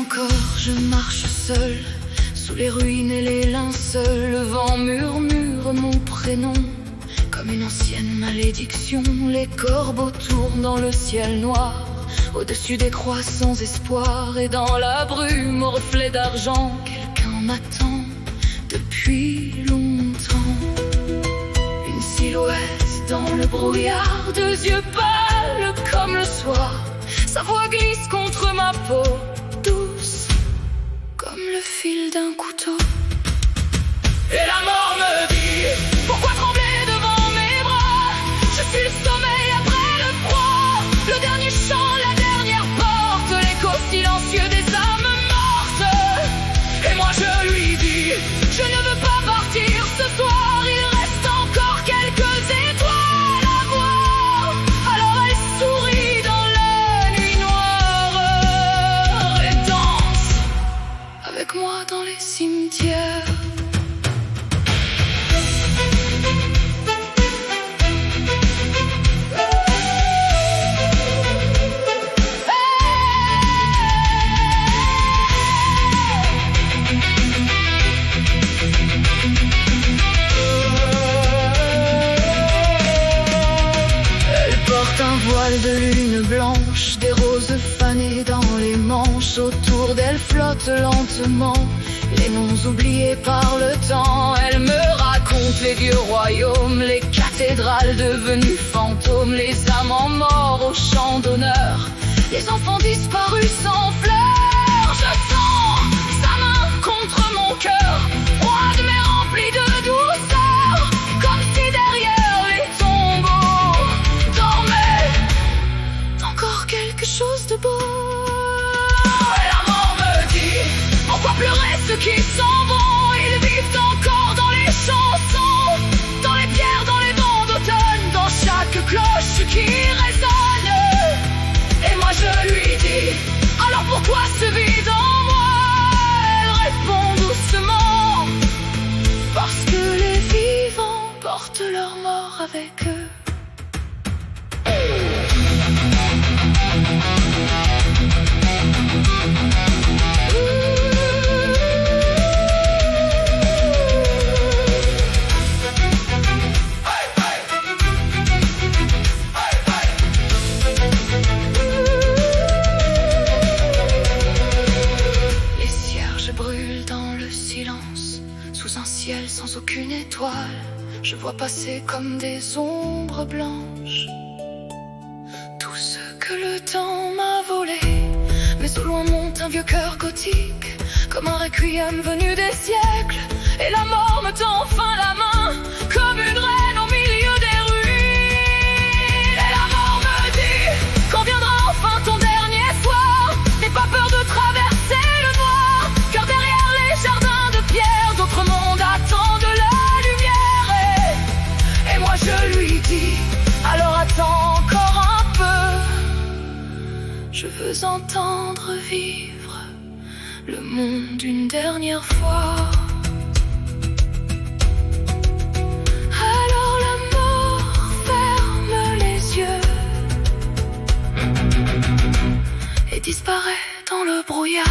encore, je marche seul sous les ruines et les linceuls. Le vent murmure mon prénom comme une ancienne malédiction. Les corbeaux tournent dans le ciel noir, au-dessus des croix sans espoir. Et dans la brume aux reflets d'argent, quelqu'un m'attend depuis longtemps. Une silhouette dans le brouillard, deux yeux pâles comme le soir. Sa voix glisse contre ma peau, douce comme le fil d'un couteau. Et la mort me dit: pourquoi trembler devant mes bras? Je suis le sommeil après le froid, le dernier chant, la dernière porte, l'écho silencieux des âmes mortes. Et moi je lui dis: je ne veux pas partir ce soir, il reste encore quelques étoiles à voir. Alors elle sourit dans la nuit noire et danse avec moi dans les cimetières. Un voile de lune blanche, des roses fanées dans les manches. Autour d'elle flottent lentement les noms oubliés par le temps. Elle me raconte les vieux royaumes, les cathédrales devenues fantômes, les amants morts au champ d'honneur, les enfants disparus sans fleurs. Je sens sa main contre mon cœur, froide mais remplie de douceur, comme si derrière les tombeaux dormait encore quelque chose de beau. Et la mort me dit: pourquoi pleurer ceux qui s'en vont? Ils vivent encore dans les chansons, dans les pierres, dans les vents d'automne, dans chaque cloche qui résonne. Et moi je lui dis: alors pourquoi ce vide en moi? Elle répond doucement: parce que les vivants portent leur mort avec eux. Les cierges brûlent dans le silence, sous un ciel sans aucune étoile. Je vois passer comme des ombres blanches tout ce que le temps m'a volé. Mais au loin monte un vieux cœur gothique, comme un requiem venu des siècles. Et la mort me tend enfin la main, comme une reine au milieu des ruines. Et la mort me dit: quand viendra enfin ton dernier soir, n'aie pas peur de traverser le noir, car derrière les jardins de pierre, d'autres mondes attendent la lumière. Et moi je lui dis: alors attends encore un peu, je veux entendre vivre le monde une dernière fois. Alors la mort ferme les yeux et disparaît dans le brouillard.